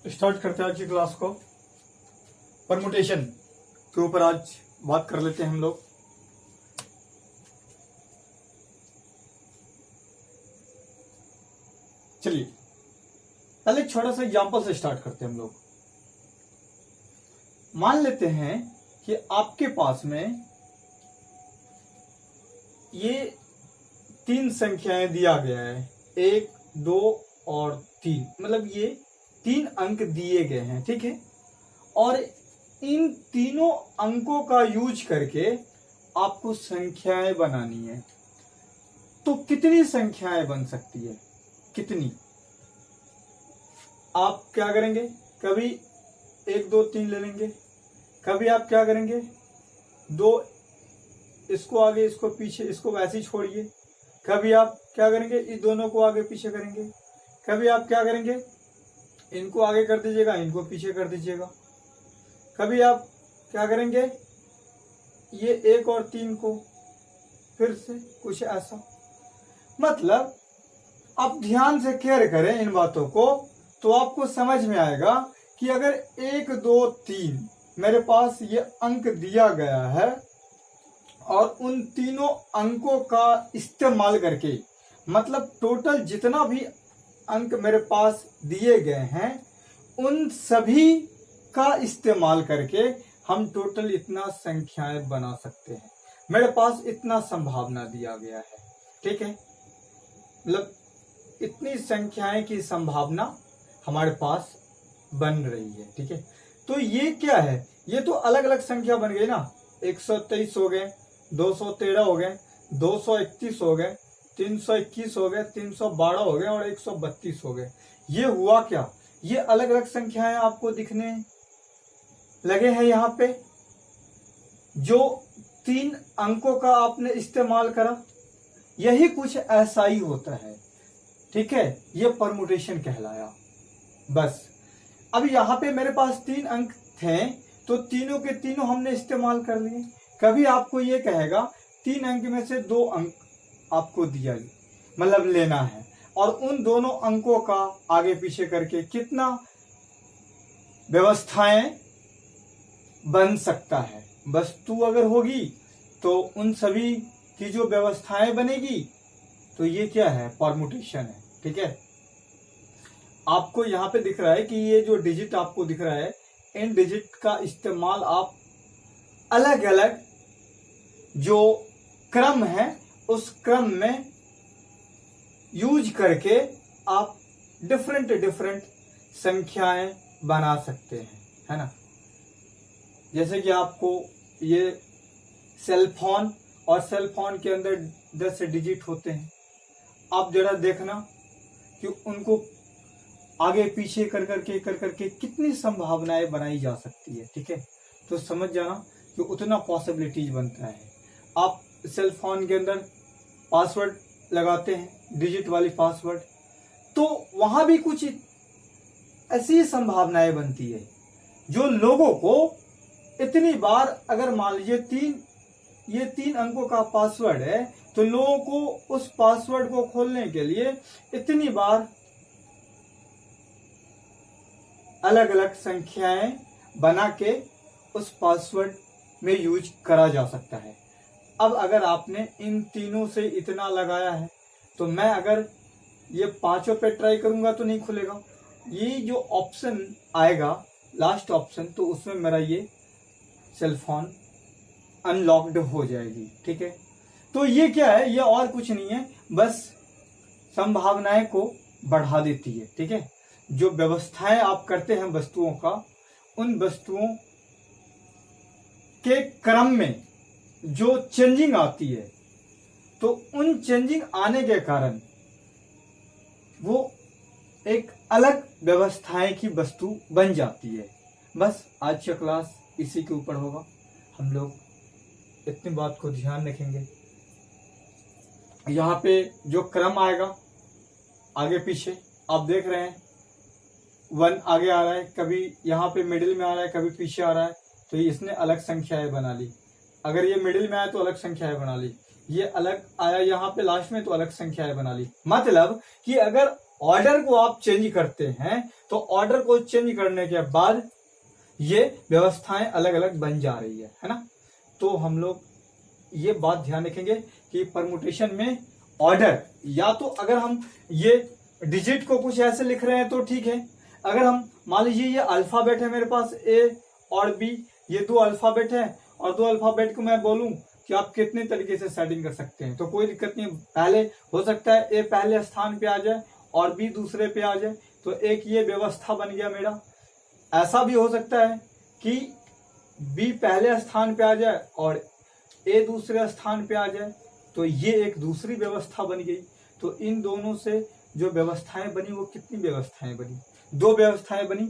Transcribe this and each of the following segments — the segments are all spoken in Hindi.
स्टार्ट करते हैं आज की क्लास को। परमुटेशन के ऊपर आज बात कर लेते हैं हम लोग। चलिए पहले एक छोटा सा एग्जांपल से स्टार्ट करते हैं हम लोग। मान लेते हैं कि आपके पास में ये तीन संख्याएं दिया गया है, 1, 2 और 3, मतलब ये 3 अंक दिए गए हैं, ठीक है। और इन तीनों अंकों का यूज करके आपको संख्याएं बनानी है। तो कितनी संख्याएं बन सकती है, कितनी? आप क्या करेंगे, कभी 1, 2, 3 ले लेंगे, कभी आप क्या करेंगे 2 इसको आगे इसको पीछे, इसको वैसे ही छोड़िए। कभी आप क्या करेंगे इस दोनों को आगे पीछे करेंगे। कभी आप क्या करेंगे इनको आगे कर दीजिएगा, इनको पीछे कर दीजिएगा। कभी आप क्या करेंगे ये 1 और 3 को फिर से कुछ ऐसा। मतलब आप ध्यान से केयर करें इन बातों को तो आपको समझ में आएगा कि अगर 1, 2, 3 मेरे पास ये अंक दिया गया है और उन तीनों अंकों का इस्तेमाल करके, मतलब टोटल जितना भी अंक मेरे पास दिए गए हैं उन सभी का इस्तेमाल करके हम टोटल इतना संख्याएं बना सकते हैं। मेरे पास इतना संभावना दिया गया है, ठीक है। मतलब इतनी संख्याएं की संभावना हमारे पास बन रही है, ठीक है। तो ये क्या है, ये तो अलग अलग संख्या बन गई ना। 123 हो गए, 213 हो गए, 231 हो गए, 321 हो गए, 312 हो गए और 132 हो गए। ये हुआ क्या, ये अलग अलग संख्याएं आपको दिखने लगे हैं यहाँ पे। जो 3 अंकों का आपने इस्तेमाल करा, यही कुछ ऐसा ही होता है, ठीक है। ये परमुटेशन कहलाया। बस अब यहाँ पे मेरे पास 3 अंक थे तो तीनों के तीनों हमने इस्तेमाल कर लिए। कभी आपको ये कहेगा 3 अंक में से 2 अंक आपको दिया, मतलब लेना है, और उन दोनों अंकों का आगे पीछे करके कितना व्यवस्थाएं बन सकता है। वस्तु अगर होगी तो उन सभी की जो व्यवस्थाएं बनेगी, तो ये क्या है, परमुटेशन है, ठीक है। आपको यहाँ पे दिख रहा है कि ये जो डिजिट आपको दिख रहा है, इन डिजिट का इस्तेमाल आप अलग अलग जो क्रम है उस क्रम में यूज करके आप डिफरेंट संख्याएं बना सकते हैं, है ना। जैसे कि आपको ये सेल फोन, और सेल फोन के अंदर 10 डिजिट होते हैं। आप जरा देखना कि उनको आगे पीछे कर करके कितनी संभावनाएं बनाई जा सकती है, ठीक है। तो समझ जाना कि उतना पॉसिबिलिटीज बनता है। आप सेल फोन के अंदर पासवर्ड लगाते हैं, डिजिट वाली पासवर्ड, तो वहां भी कुछ ऐसी संभावनाएं बनती है जो लोगों को इतनी बार, अगर मान लीजिए ये 3 अंकों का पासवर्ड है तो लोगों को उस पासवर्ड को खोलने के लिए इतनी बार अलग अलग संख्याएं बना के उस पासवर्ड में यूज करा जा सकता है। अब अगर आपने इन तीनों से इतना लगाया है तो मैं अगर ये 5 पे ट्राई करूंगा तो नहीं खुलेगा। ये जो ऑप्शन आएगा लास्ट ऑप्शन, तो उसमें मेरा ये सेल फोन अनलॉक्ड हो जाएगी, ठीक है। तो ये क्या है, ये और कुछ नहीं है, बस संभावनाएं को बढ़ा देती है, ठीक है। जो व्यवस्थाएं आप करते हैं वस्तुओं का, उन वस्तुओं के क्रम में जो चेंजिंग आती है, तो उन चेंजिंग आने के कारण वो एक अलग व्यवस्थाएं की वस्तु बन जाती है। बस आज का क्लास इसी के ऊपर होगा। हम लोग इतनी बात को ध्यान रखेंगे। यहाँ पे जो क्रम आएगा आगे पीछे, आप देख रहे हैं 1 आगे आ रहा है, कभी यहाँ पे मिडिल में आ रहा है, कभी पीछे आ रहा है, तो इसने अलग संख्याएं बना ली। अगर ये मिडिल में आया तो अलग संख्याएं बना ली, ये अलग आया यहाँ पे लास्ट में तो अलग संख्याएं बना ली। मतलब कि अगर ऑर्डर को आप चेंज करते हैं तो ऑर्डर को चेंज करने के बाद ये व्यवस्थाएं अलग अलग बन जा रही है ना। तो हम लोग ये बात ध्यान रखेंगे कि परमुटेशन में ऑर्डर, या तो अगर हम ये डिजिट को कुछ ऐसे लिख रहे हैं तो ठीक है। अगर हम मान लीजिए ये अल्फाबेट है मेरे पास ए और बी, ये दो अल्फाबेट है और दो अल्फाबेट को मैं बोलूं कि आप कितने तरीके से सेटिंग कर सकते हैं तो कोई दिक्कत नहीं। पहले हो सकता है ए पहले स्थान पे आ जाए और बी दूसरे पे आ जाए, तो एक ये व्यवस्था बन गया मेरा। ऐसा भी हो सकता है कि बी पहले स्थान पे आ जाए और ए दूसरे स्थान पे आ जाए, तो ये एक दूसरी व्यवस्था बन गई। तो इन दोनों से जो व्यवस्थाएं बनी वो कितनी व्यवस्थाएं बनी? दो व्यवस्थाएं बनी,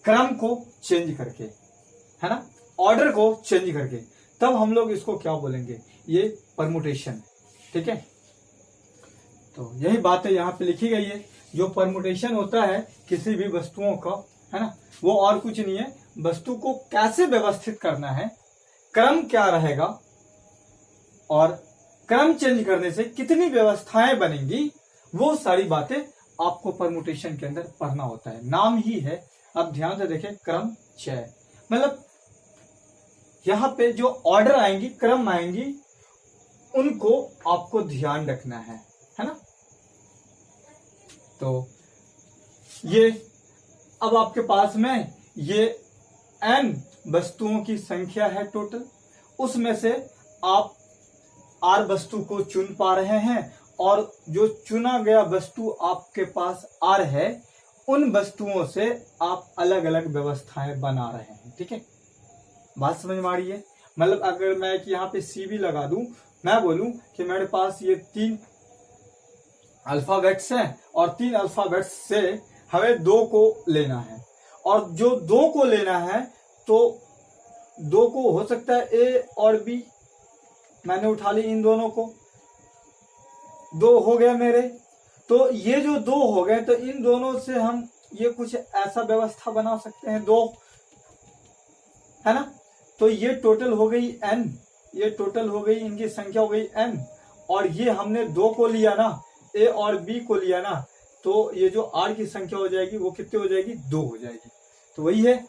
क्रम को चेंज करके, है ना, ऑर्डर को चेंज करके। तब हम लोग इसको क्या बोलेंगे? ये परमुटेशन, ठीक है। तो यही बातें यहाँ पे लिखी गई है। जो परमुटेशन होता है किसी भी वस्तुओं का, है ना, वो और कुछ नहीं है, वस्तु को कैसे व्यवस्थित करना है, क्रम क्या रहेगा और क्रम चेंज करने से कितनी व्यवस्थाएं बनेंगी, वो सारी बातें आपको परमुटेशन के अंदर पढ़ना होता है। नाम ही है, अब ध्यान से देखें, क्रम चय, मतलब यहां पे जो ऑर्डर आएंगी, क्रम आएंगी, उनको आपको ध्यान रखना है ना। तो ये अब आपके पास में ये n वस्तुओं की संख्या है टोटल, उसमें से आप r वस्तु को चुन पा रहे हैं और जो चुना गया वस्तु आपके पास r है, उन वस्तुओं से आप अलग अलग व्यवस्थाएं बना रहे हैं, ठीक है। बात समझ में आ रही है? मतलब अगर मैं यहाँ पे सी भी लगा दूं, मैं बोलूं कि मेरे पास ये 3 अल्फाबेट्स हैं और 3 अल्फाबेट्स से हमें 2 को लेना है, और जो 2 को लेना है तो 2 को हो सकता है ए और बी, मैंने उठा ली इन दोनों को, 2 हो गए मेरे। तो ये जो 2 हो गए, तो इन दोनों से हम ये कुछ ऐसा व्यवस्था बना सकते हैं 2, है ना। तो ये टोटल हो गई n, ये टोटल हो गई, इनकी संख्या हो गई n, और ये हमने 2 को लिया ना, a और b को लिया ना, तो ये जो r की संख्या हो जाएगी वो कितनी हो जाएगी? 2 हो जाएगी। तो वही है,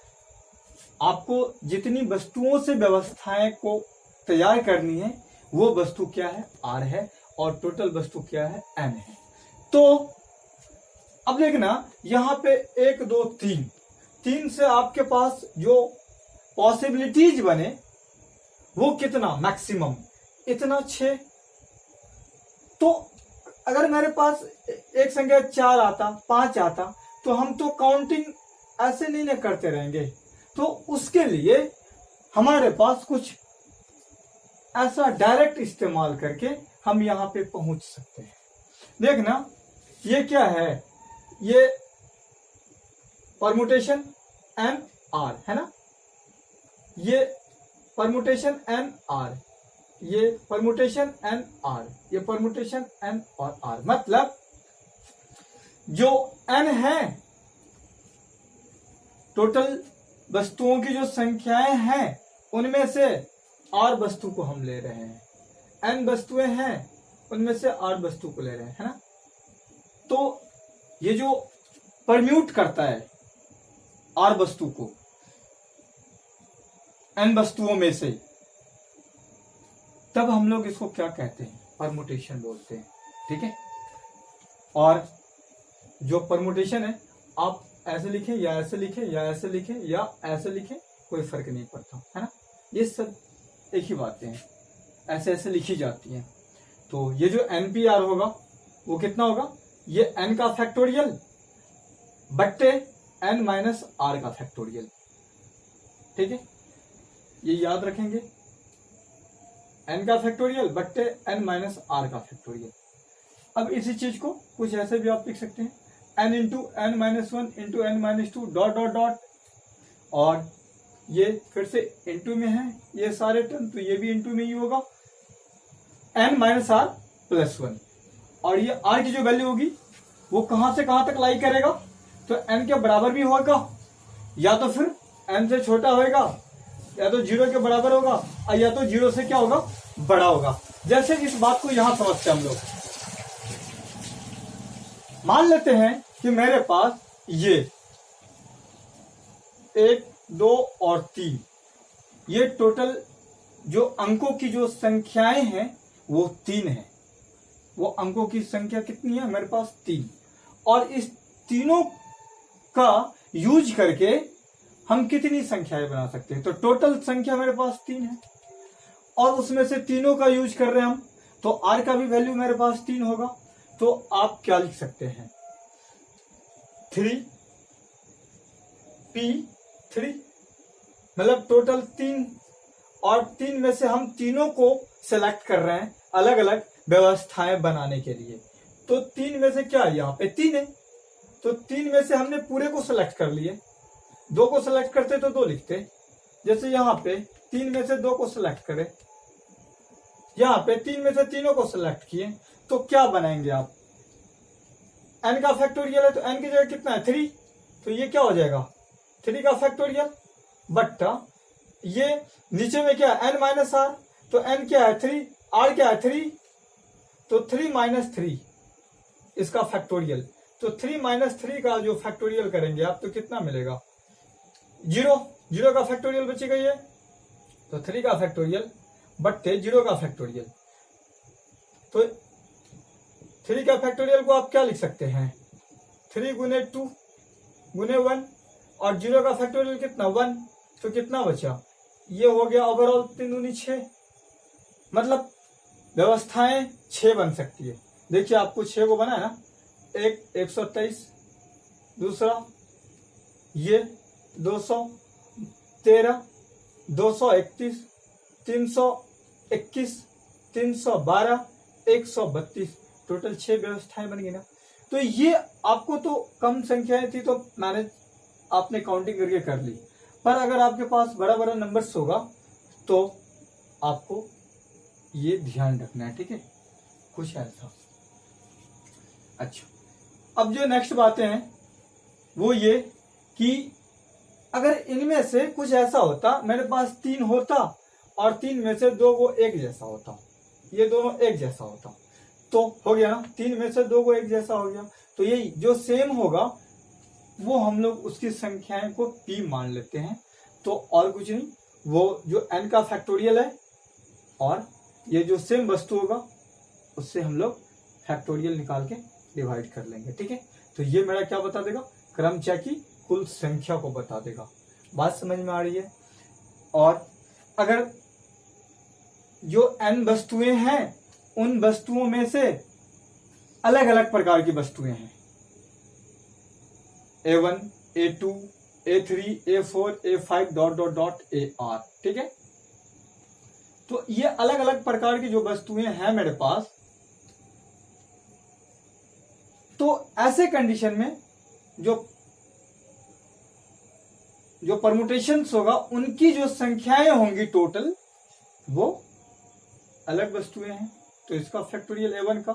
आपको जितनी वस्तुओं से व्यवस्थाएं को तैयार करनी है वो वस्तु क्या है? r है, और टोटल वस्तु क्या है? n है। तो अब देखना यहाँ पे 1 2 3 से आपके पास जो पॉसिबिलिटीज बने वो कितना? मैक्सिमम इतना 6। तो अगर मेरे पास एक संख्या 4 आता, 5 आता, तो हम तो काउंटिंग ऐसे नहीं ना करते रहेंगे। तो उसके लिए हमारे पास कुछ ऐसा डायरेक्ट इस्तेमाल करके हम यहां पे पहुंच सकते हैं। देखना ये क्या है? ये परमुटेशन n r है ना, ये परमुटेशन n r, ये परमुटेशन n r, ये परमुटेशन n और r। मतलब जो n है, टोटल वस्तुओं की जो संख्याएं हैं उनमें से r वस्तु को हम ले रहे हैं, n वस्तुएं हैं उनमें से r वस्तु को ले रहे हैं, है ना। तो ये जो परम्यूट करता है r वस्तु को n वस्तुओं में से, तब हम लोग इसको क्या कहते हैं? परमुटेशन बोलते हैं, ठीक है। और जो परमुटेशन है, आप ऐसे लिखें या ऐसे लिखें या ऐसे लिखें या ऐसे लिखें, कोई फर्क नहीं पड़ता, है ना। ये सब एक ही बातें हैं, ऐसे ऐसे लिखी जाती हैं। तो ये जो NPR होगा वो कितना होगा? ये n का फैक्टोरियल बट्टे n माइनस r का फैक्टोरियल, ठीक है। ये याद रखेंगे, n का फैक्टोरियल बट्टे n माइनस r का फैक्टोरियल। अब इसी चीज को कुछ ऐसे भी आप लिख सकते हैं, n into n minus 1 into n minus 2 dot dot dot, और ये फिर से इंटू में है ये सारे टर्म, तो ये भी इंटू में ही होगा, n माइनस r प्लस 1। और ये r की जो वैल्यू होगी वो कहां से कहां तक लाई करेगा? तो n के बराबर भी होगा, या तो फिर n से छोटा होगा, या तो 0 के बराबर होगा, और या तो 0 से क्या होगा? बड़ा होगा। जैसे इस बात को यहां समझते हैं हम लोग, मान लेते हैं कि मेरे पास ये 1, 2 और 3, ये टोटल जो अंकों की जो संख्याएं हैं वो 3 है। वो अंकों की संख्या कितनी है मेरे पास? 3। और इस तीनों का यूज करके हम कितनी संख्याएं बना सकते हैं? तो टोटल संख्या मेरे पास 3 है और उसमें से तीनों का यूज कर रहे हैं हम, तो आर का भी वैल्यू मेरे पास 3 होगा। तो आप क्या लिख सकते हैं? 3p3, मतलब टोटल 3, और 3 में से हम तीनों को सेलेक्ट कर रहे हैं अलग अलग व्यवस्थाएं बनाने के लिए। तो 3 में से क्या, यहाँ पे 3 है, तो 3 में से हमने पूरे को सेलेक्ट कर लिए। 2 को सेलेक्ट करते तो 2 लिखते, जैसे यहाँ पे 3 में से 2 को सेलेक्ट करें, यहाँ पे 3 में से तीनों को सेलेक्ट किए, तो क्या बनाएंगे आप? n का फैक्टोरियल है तो n की जगह कितना है? 3, तो ये क्या हो जाएगा? 3 का फैक्टोरियल बट्टा ये नीचे में क्या है? n माइनस आर, तो n क्या है? 3, r क्या है? 3, तो 3 माइनस 3 इसका फैक्टोरियल। तो 3 माइनस 3 का जो फैक्टोरियल करेंगे आप तो कितना मिलेगा? 0 का फैक्टोरियल बचेगा ये, तो 3 का फैक्टोरियल बट्टे 0 का फैक्टोरियल। तो 3 का फैक्टोरियल को आप क्या लिख सकते हैं? 3 गुने 2 गुने 1, और 0 का फैक्टोरियल कितना? 1, तो कितना बचा? ये हो गया ओवरऑल 3 दूनी 6, मतलब व्यवस्थाएं 6 बन सकती है। देखिए आपको 6 को बना है ना, एक 123, दूसरा ये 213, 231, 321, 312, 132, टोटल 6 व्यवस्थाएं बन गई ना। तो ये आपको तो कम संख्याएं थी तो मैनेज आपने काउंटिंग करके कर ली, पर अगर आपके पास बड़ा बड़ा नंबर्स होगा तो आपको ये ध्यान रखना है, ठीक है? कुछ ऐसा। अच्छा, अब जो नेक्स्ट बातें हैं वो ये कि अगर इनमें से कुछ ऐसा होता, मेरे पास 3 होता और 3 में से 2 को एक जैसा होता, ये दोनों एक जैसा होता, तो हो गया ना, 3 में से 2 को एक जैसा हो गया। तो यही जो सेम होगा वो हम लोग उसकी संख्याएं को p मान लेते हैं। तो और कुछ नहीं, वो जो n का फैक्टोरियल है और ये जो सेम वस्तु होगा उससे हम लोग फैक्टोरियल निकाल के डिवाइड कर लेंगे, ठीक है? तो ये मेरा क्या बता देगा? क्रमचय की कुल संख्या को बता देगा। बात समझ में आ रही है? और अगर जो n वस्तुएं हैं उन वस्तुओं में से अलग अलग प्रकार की वस्तुएं हैं, A1, A2, A3, A4, A5 dot dot dot AR, ठीक है? तो ये अलग अलग प्रकार की जो वस्तुएं हैं मेरे पास, तो ऐसे कंडीशन में जो परमुटेशंस होगा उनकी जो संख्याएं होंगी टोटल वो अलग वस्तुएं हैं। तो इसका फैक्टोरियल A1 का,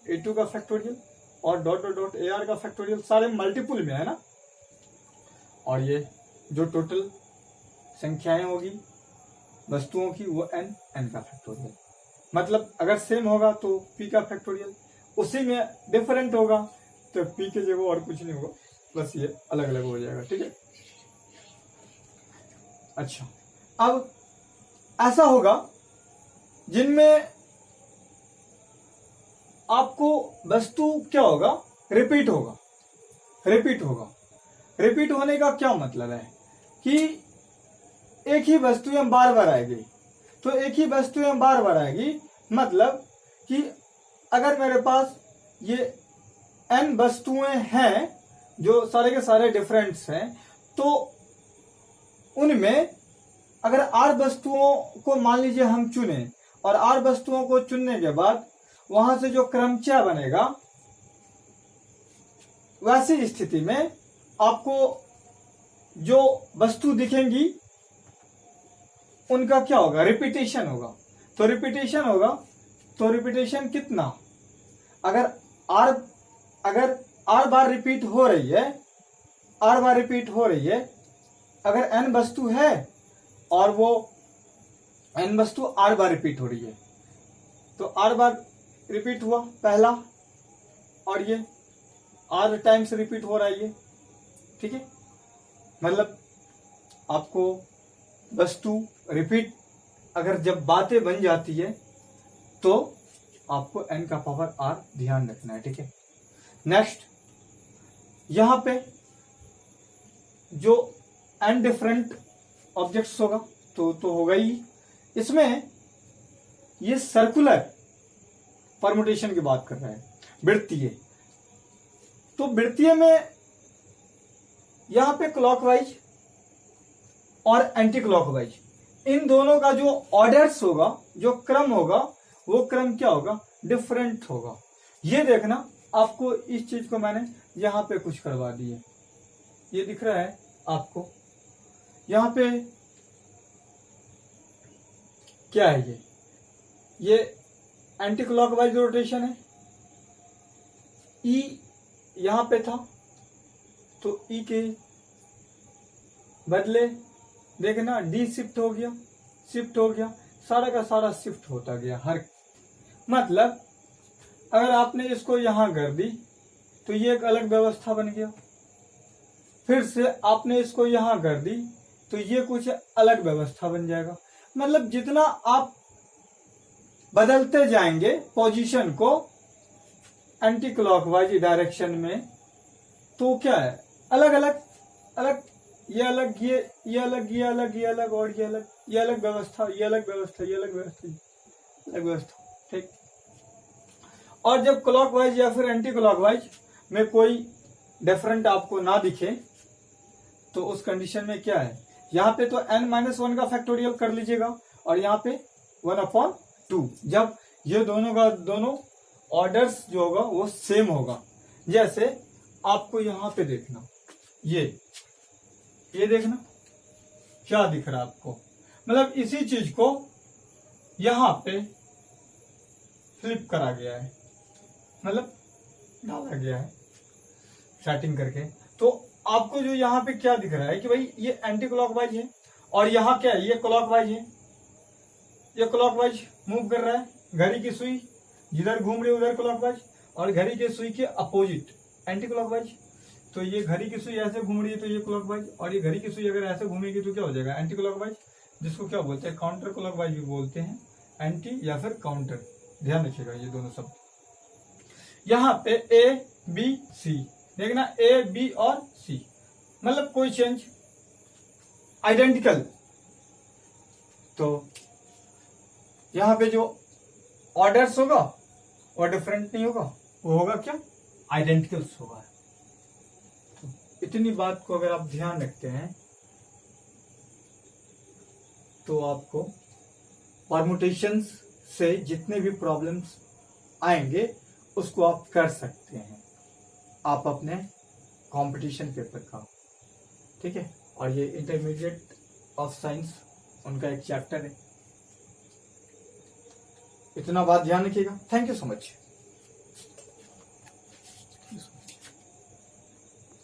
A2 का फैक्टोरियल और डॉट डॉट डॉट AR का फैक्टोरियल सारे मल्टीपुल में है ना। और ये जो टोटल संख्याएं होगी वस्तुओं की वो n का फैक्टोरियल। मतलब अगर सेम होगा तो p का फैक्टोरियल, उसी में डिफरेंट होगा तो p की जगह और कुछ नहीं होगा, बस ये अलग अलग हो जाएगा, ठीक है? अच्छा, अब ऐसा होगा जिनमें आपको वस्तु क्या होगा? रिपीट होगा। रिपीट होने का क्या मतलब है कि एक ही वस्तुएं बार बार आएगी। तो एक ही वस्तुएं बार बार आएगी मतलब कि अगर मेरे पास ये n वस्तुएं हैं जो सारे के सारे डिफरेंट्स हैं, तो उनमें अगर r वस्तुओं को मान लीजिए हम चुने, और r वस्तुओं को चुनने के बाद वहां से जो क्रमचय बनेगा, वैसी स्थिति में आपको जो वस्तु दिखेंगी उनका क्या होगा? रिपीटेशन होगा। तो रिपीटेशन कितना? अगर r बार रिपीट हो रही है, अगर n वस्तु है और वो n वस्तु r बार रिपीट हो रही है, तो r बार रिपीट हुआ पहला, और ये आर टाइम्स रिपीट हो रहा है ये, ठीक है। मतलब आपको वस्तु रिपीट अगर जब बातें बन जाती है तो आपको n का पावर r ध्यान रखना है, ठीक है। नेक्स्ट, यहां पे जो n डिफरेंट ऑब्जेक्ट्स होगा तो होगा ही। इसमें ये सर्कुलर परमुटेशन की बात कर रहा है, वृत्तीय। तो वृत्तीय में यहां पे क्लॉकवाइज और एंटी क्लॉकवाइज, इन दोनों का जो ऑर्डर्स होगा, जो क्रम होगा, वो क्रम क्या होगा, डिफरेंट होगा। ये देखना, आपको इस चीज को मैंने यहां पे कुछ करवा दिए, ये दिख रहा है आपको। यहां पे क्या है, ये एंटी क्लॉकवाइज रोटेशन है। ई यहां पे था तो ई के बदले देखना डी शिफ्ट हो गया, सारा का सारा शिफ्ट होता गया। हर मतलब अगर आपने इसको यहां कर दी तो ये एक अलग व्यवस्था बन गया, फिर से आपने इसको यहां कर दी तो ये कुछ अलग व्यवस्था बन जाएगा। मतलब जितना आप बदलते जाएंगे पोजीशन को एंटी क्लॉकवाइज डायरेक्शन में, तो क्या है, अलग अलग, ये अलग, ये अलग, ये अलग, ये अलग, और ये अलग, ये अलग व्यवस्था, ये अलग व्यवस्था, ये अलग व्यवस्था, अलग व्यवस्था, ठीक। और जब क्लॉकवाइज या फिर एंटी क्लॉकवाइज में कोई डिफरेंट आपको ना दिखे तो उस कंडीशन में क्या है, यहाँ पे तो n-1 का फैक्टोरियल कर लीजिएगा और यहाँ पे 1/2। जब ये दोनों का दोनों ऑर्डर्स जो होगा वो सेम होगा। जैसे आपको यहाँ पे देखना, ये देखना क्या दिख रहा है आपको, मतलब इसी चीज को यहां पे फ्लिप करा गया है, मतलब डाला गया है सेटिंग करके। तो आपको जो यहाँ पे क्या दिख रहा है कि भाई ये एंटी क्लॉकवाइज है और यहाँ क्या है, ये क्लॉकवाइज है, ये क्लॉकवाइज मूव कर रहा है। घड़ी की सुई जिधर घूम रही है उधर क्लॉकवाइज, और घड़ी की सुई के अपोजिट एंटी क्लॉकवाइज। तो ये घड़ी की सुई ऐसे घूम रही है तो ये क्लॉकवाइज, और ये घड़ी की सुई अगर ऐसे घूमेगी तो क्या हो जाएगा, एंटी क्लॉकवाइज, जिसको क्या बोलते हैं, काउंटर क्लॉकवाइज भी बोलते हैं, एंटी या फिर काउंटर, ध्यान रखिएगा ये दोनों शब्द। यहाँ पे ए बी सी देखना, ए बी और सी मतलब कोई चेंज, आइडेंटिकल। तो यहाँ पे जो ऑर्डर्स होगा वो डिफरेंट नहीं होगा, वो होगा क्या, आइडेंटिकल्स होगा। इतनी बात को अगर आप ध्यान रखते हैं तो आपको परमुटेशंस से जितने भी प्रॉब्लम्स आएंगे उसको आप कर सकते हैं, आप अपने कंपटीशन पेपर का, ठीक है। और ये इंटरमीडिएट ऑफ साइंस उनका एक चैप्टर है। इतना बात ध्यान रखिएगा। Thank you so much.